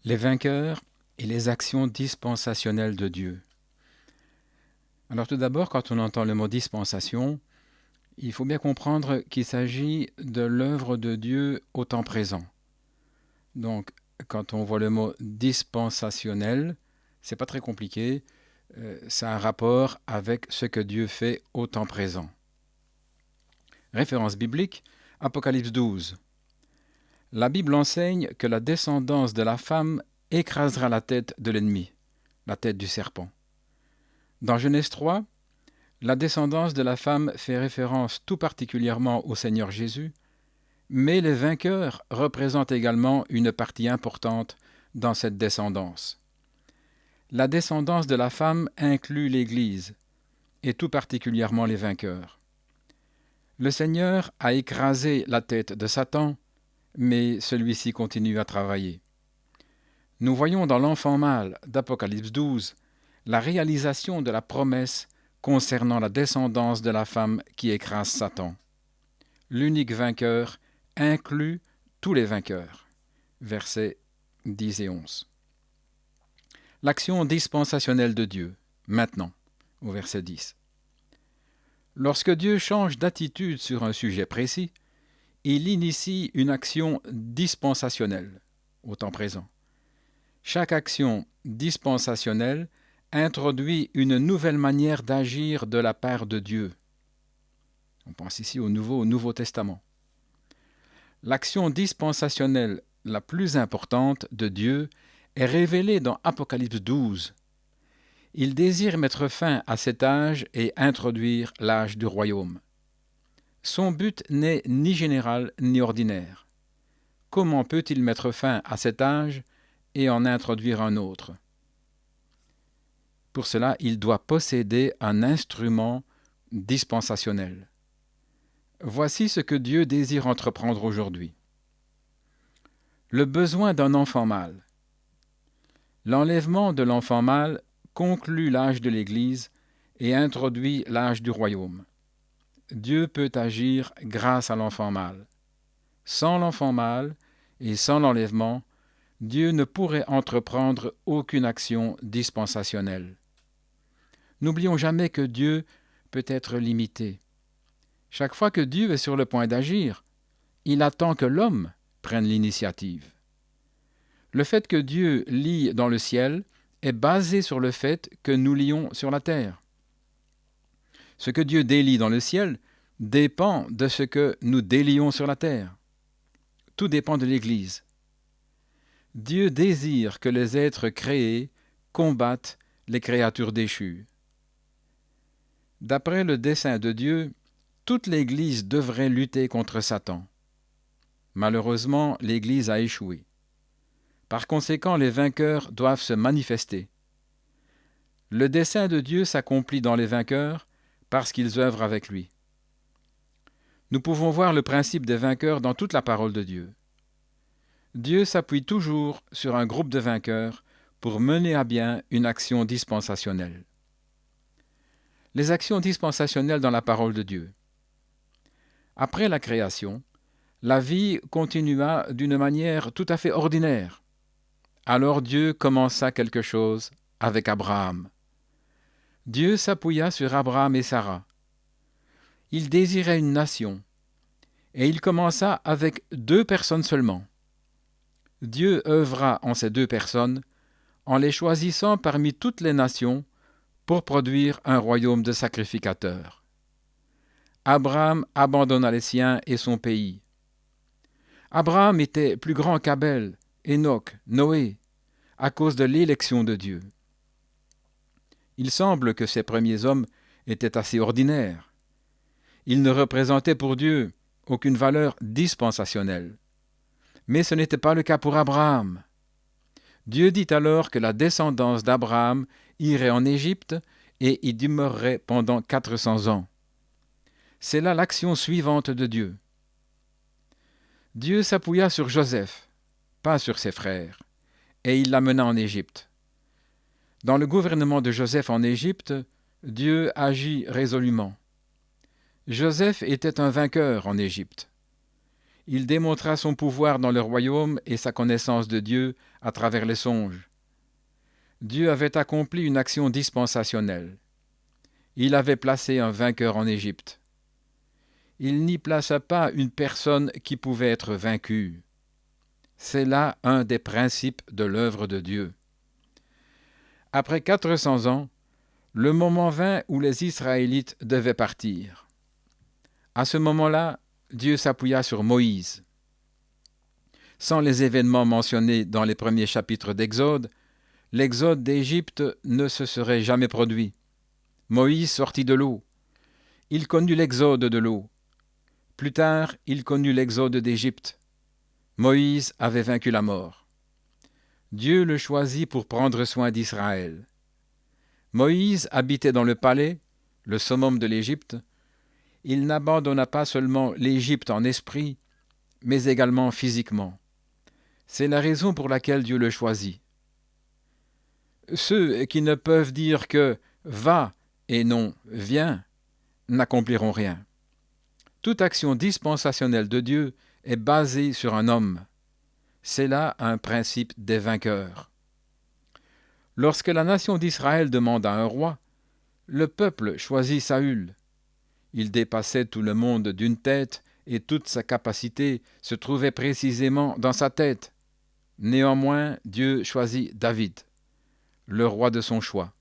Les vainqueurs et les actions dispensationnelles de Dieu. Alors tout d'abord, quand on entend le mot dispensation, il faut bien comprendre qu'il s'agit de l'œuvre de Dieu au temps présent. Donc, quand on voit le mot dispensationnel, c'est pas très compliqué, ça a un rapport avec ce que Dieu fait au temps présent. Référence biblique, Apocalypse 12. La Bible enseigne que la descendance de la femme écrasera la tête de l'ennemi, la tête du serpent. Dans Genèse 3, la descendance de la femme fait référence tout particulièrement au Seigneur Jésus, mais les vainqueurs représentent également une partie importante dans cette descendance. La descendance de la femme inclut l'Église, et tout particulièrement les vainqueurs. Le Seigneur a écrasé la tête de Satan, mais celui-ci continue à travailler. Nous voyons dans l'enfant mâle d'Apocalypse 12 la réalisation de la promesse concernant la descendance de la femme qui écrase Satan. L'unique vainqueur inclut tous les vainqueurs. Versets 10 et 11. L'action dispensationnelle de Dieu, maintenant, au verset 10. Lorsque Dieu change d'attitude sur un sujet précis, il initie une action dispensationnelle, au temps présent. Chaque action dispensationnelle introduit une nouvelle manière d'agir de la part de Dieu. On pense ici au Nouveau Testament. L'action dispensationnelle la plus importante de Dieu est révélée dans Apocalypse 12. Il désire mettre fin à cet âge et introduire l'âge du royaume. Son but n'est ni général ni ordinaire. Comment peut-il mettre fin à cet âge et en introduire un autre? Pour cela, il doit posséder un instrument dispensationnel. Voici ce que Dieu désire entreprendre aujourd'hui. Le besoin d'un enfant mâle. L'enlèvement de l'enfant mâle conclut l'âge de l'Église et introduit l'âge du royaume. Dieu peut agir grâce à l'enfant mâle. Sans l'enfant mâle et sans l'enlèvement, Dieu ne pourrait entreprendre aucune action dispensationnelle. N'oublions jamais que Dieu peut être limité. Chaque fois que Dieu est sur le point d'agir, il attend que l'homme prenne l'initiative. Le fait que Dieu lie dans le ciel est basé sur le fait que nous lions sur la terre. Ce que Dieu délie dans le ciel dépend de ce que nous délions sur la terre. Tout dépend de l'Église. Dieu désire que les êtres créés combattent les créatures déchues. D'après le dessein de Dieu, toute l'Église devrait lutter contre Satan. Malheureusement, l'Église a échoué. Par conséquent, les vainqueurs doivent se manifester. Le dessein de Dieu s'accomplit dans les vainqueurs parce qu'ils œuvrent avec lui. Nous pouvons voir le principe des vainqueurs dans toute la parole de Dieu. Dieu s'appuie toujours sur un groupe de vainqueurs pour mener à bien une action dispensationnelle. Les actions dispensationnelles dans la parole de Dieu. Après la création, la vie continua d'une manière tout à fait ordinaire. Alors Dieu commença quelque chose avec Abraham. Dieu s'appuya sur Abraham et Sarah. Il désirait une nation, et il commença avec 2 personnes seulement. Dieu œuvra en ces 2 personnes, en les choisissant parmi toutes les nations pour produire un royaume de sacrificateurs. Abraham abandonna les siens et son pays. Abraham était plus grand qu'Abel, Enoch, Noé, à cause de l'élection de Dieu. Il semble que ces premiers hommes étaient assez ordinaires. Ils ne représentaient pour Dieu aucune valeur dispensationnelle. Mais ce n'était pas le cas pour Abraham. Dieu dit alors que la descendance d'Abraham irait en Égypte et y demeurerait pendant 400 ans. C'est là l'action suivante de Dieu. Dieu s'appuya sur Joseph, pas sur ses frères, et il l'amena en Égypte. Dans le gouvernement de Joseph en Égypte, Dieu agit résolument. Joseph était un vainqueur en Égypte. Il démontra son pouvoir dans le royaume et sa connaissance de Dieu à travers les songes. Dieu avait accompli une action dispensationnelle. Il avait placé un vainqueur en Égypte. Il n'y plaça pas une personne qui pouvait être vaincue. C'est là un des principes de l'œuvre de Dieu. Après 400 ans, le moment vint où les Israélites devaient partir. À ce moment-là, Dieu s'appuya sur Moïse. Sans les événements mentionnés dans les premiers chapitres d'Exode, l'exode d'Égypte ne se serait jamais produit. Moïse sortit de l'eau. Il connut l'exode de l'eau. Plus tard, il connut l'exode d'Égypte. Moïse avait vaincu la mort. Dieu le choisit pour prendre soin d'Israël. Moïse habitait dans le palais, le summum de l'Égypte. Il n'abandonna pas seulement l'Égypte en esprit, mais également physiquement. C'est la raison pour laquelle Dieu le choisit. Ceux qui ne peuvent dire que « va » et non « viens » n'accompliront rien. Toute action dispensationnelle de Dieu est basée sur un homme. C'est là un principe des vainqueurs. Lorsque la nation d'Israël demanda un roi, le peuple choisit Saül. Il dépassait tout le monde d'une tête et toute sa capacité se trouvait précisément dans sa tête. Néanmoins, Dieu choisit David, le roi de son choix.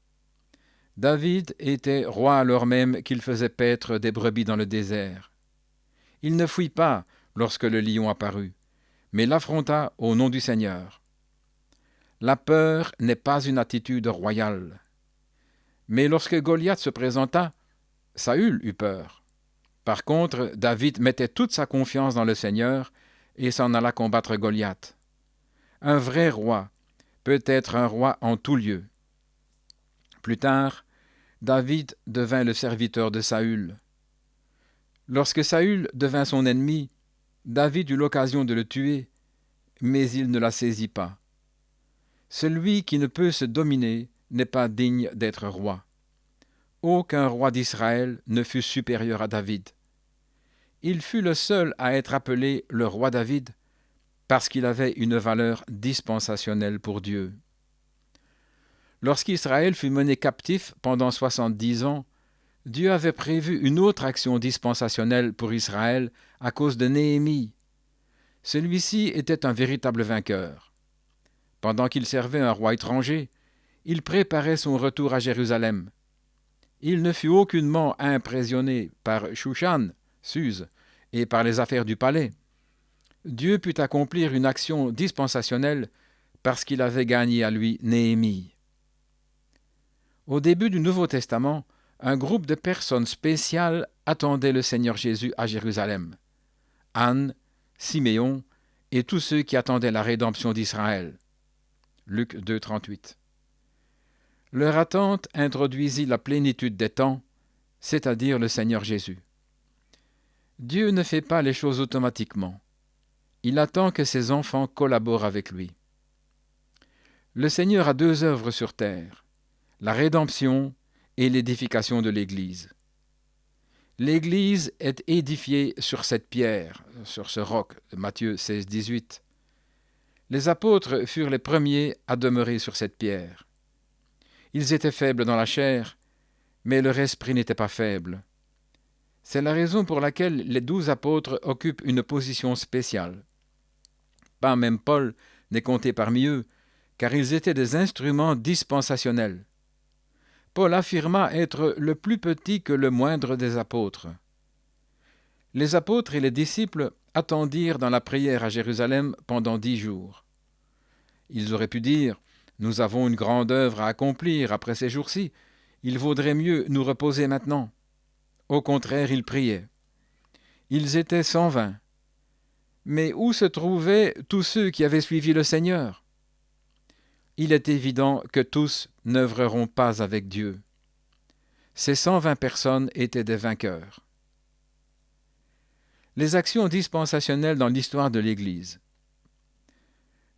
David était roi alors même qu'il faisait paître des brebis dans le désert. Il ne fuit pas lorsque le lion apparut, mais l'affronta au nom du Seigneur. La peur n'est pas une attitude royale. Mais lorsque Goliath se présenta, Saül eut peur. Par contre, David mettait toute sa confiance dans le Seigneur et s'en alla combattre Goliath. Un vrai roi peut être un roi en tout lieu. Plus tard, David devint le serviteur de Saül. Lorsque Saül devint son ennemi, David eut l'occasion de le tuer, mais il ne la saisit pas. Celui qui ne peut se dominer n'est pas digne d'être roi. Aucun roi d'Israël ne fut supérieur à David. Il fut le seul à être appelé le roi David parce qu'il avait une valeur dispensationnelle pour Dieu. Lorsqu'Israël fut mené captif pendant 70 ans, Dieu avait prévu une autre action dispensationnelle pour Israël à cause de Néhémie. Celui-ci était un véritable vainqueur. Pendant qu'il servait un roi étranger, il préparait son retour à Jérusalem. Il ne fut aucunement impressionné par Shushan, Suse, et par les affaires du palais. Dieu put accomplir une action dispensationnelle parce qu'il avait gagné à lui Néhémie. Au début du Nouveau Testament, un groupe de personnes spéciales attendait le Seigneur Jésus à Jérusalem. Anne, Siméon et tous ceux qui attendaient la rédemption d'Israël. Luc 2, 38. Leur attente introduisit la plénitude des temps, c'est-à-dire le Seigneur Jésus. Dieu ne fait pas les choses automatiquement. Il attend que ses enfants collaborent avec lui. Le Seigneur a deux œuvres sur terre, la rédemption et l'édification de l'Église. L'Église est édifiée sur cette pierre, sur ce roc, de Matthieu 16, 18. Les apôtres furent les premiers à demeurer sur cette pierre. Ils étaient faibles dans la chair, mais leur esprit n'était pas faible. C'est la raison pour laquelle les 12 apôtres occupent une position spéciale. Pas même Paul n'est compté parmi eux, car ils étaient des instruments dispensationnels. Paul affirma être le plus petit que le moindre des apôtres. Les apôtres et les disciples attendirent dans la prière à Jérusalem pendant 10 jours. Ils auraient pu dire « Nous avons une grande œuvre à accomplir après ces jours-ci, il vaudrait mieux nous reposer maintenant. » Au contraire, ils priaient. Ils étaient 120. Mais où se trouvaient tous ceux qui avaient suivi le Seigneur? Il est évident que tous n'œuvreront pas avec Dieu. Ces 120 personnes étaient des vainqueurs. Les actions dispensationnelles dans l'histoire de l'Église.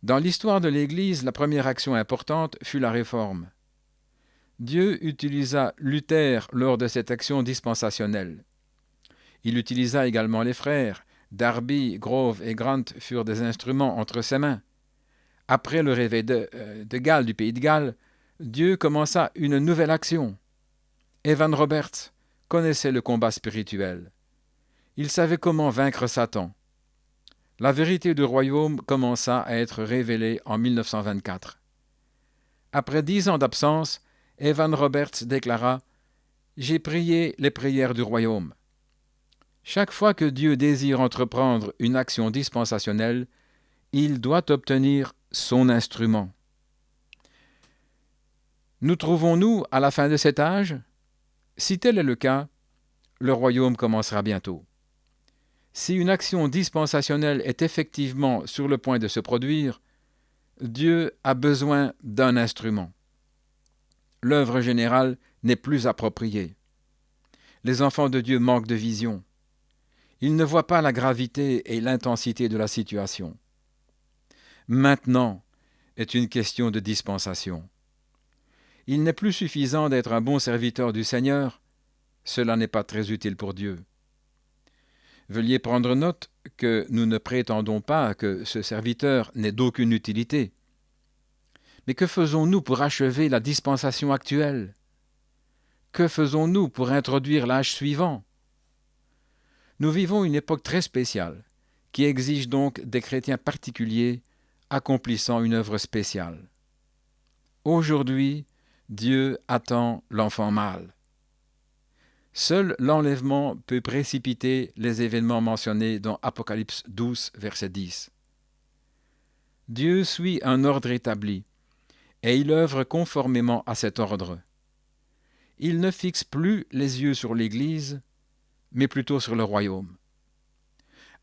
Dans l'histoire de l'Église, la première action importante fut la Réforme. Dieu utilisa Luther lors de cette action dispensationnelle. Il utilisa également les frères, Darby, Grove et Grant furent des instruments entre ses mains. Après le réveil de Galles, du pays de Galles, Dieu commença une nouvelle action. Evan Roberts connaissait le combat spirituel. Il savait comment vaincre Satan. La vérité du royaume commença à être révélée en 1924. Après 10 ans d'absence, Evan Roberts déclara « J'ai prié les prières du royaume ». Chaque fois que Dieu désire entreprendre une action dispensationnelle, il doit obtenir son instrument. Nous trouvons-nous à la fin de cet âge? Si tel est le cas, le royaume commencera bientôt. Si une action dispensationnelle est effectivement sur le point de se produire, Dieu a besoin d'un instrument. L'œuvre générale n'est plus appropriée. Les enfants de Dieu manquent de vision. Ils ne voient pas la gravité et l'intensité de la situation. Maintenant est une question de dispensation. Il n'est plus suffisant d'être un bon serviteur du Seigneur, cela n'est pas très utile pour Dieu. Veuillez prendre note que nous ne prétendons pas que ce serviteur n'ait d'aucune utilité. Mais que faisons-nous pour achever la dispensation actuelle? Que faisons-nous pour introduire l'âge suivant? Nous vivons une époque très spéciale, qui exige donc des chrétiens particuliers accomplissant une œuvre spéciale. Aujourd'hui, Dieu attend l'enfant mâle. Seul l'enlèvement peut précipiter les événements mentionnés dans Apocalypse 12, verset 10. Dieu suit un ordre établi, et il œuvre conformément à cet ordre. Il ne fixe plus les yeux sur l'Église, mais plutôt sur le royaume.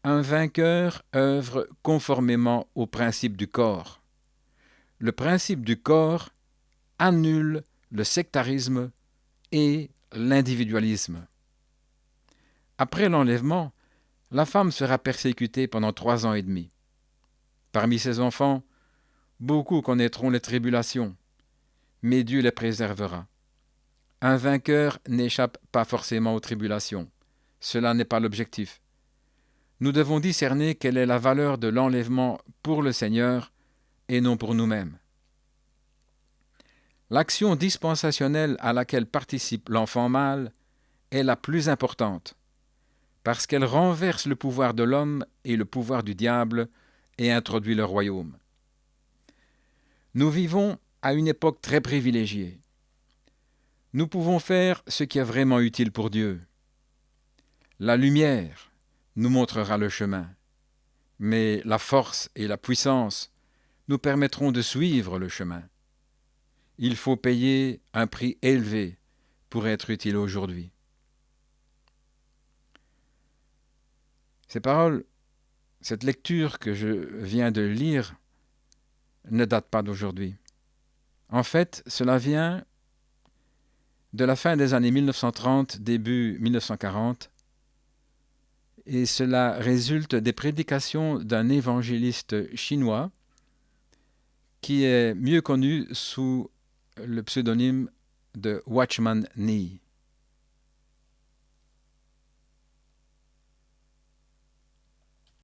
Un vainqueur œuvre conformément au principe du corps. Le principe du corps annule le sectarisme et l'individualisme. Après l'enlèvement, la femme sera persécutée pendant 3 ans et demi. Parmi ses enfants, beaucoup connaîtront les tribulations, mais Dieu les préservera. Un vainqueur n'échappe pas forcément aux tribulations. Cela n'est pas l'objectif. Nous devons discerner quelle est la valeur de l'enlèvement pour le Seigneur et non pour nous-mêmes. L'action dispensationnelle à laquelle participe l'enfant mâle est la plus importante, parce qu'elle renverse le pouvoir de l'homme et le pouvoir du diable et introduit le royaume. Nous vivons à une époque très privilégiée. Nous pouvons faire ce qui est vraiment utile pour Dieu. La lumière nous montrera le chemin, mais la force et la puissance nous permettront de suivre le chemin. Il faut payer un prix élevé pour être utile aujourd'hui. Ces paroles, cette lecture que je viens de lire, ne date pas d'aujourd'hui. En fait, cela vient de la fin des années 1930, début 1940, et cela résulte des prédications d'un évangéliste chinois qui est mieux connu sous le pseudonyme de Watchman Nee.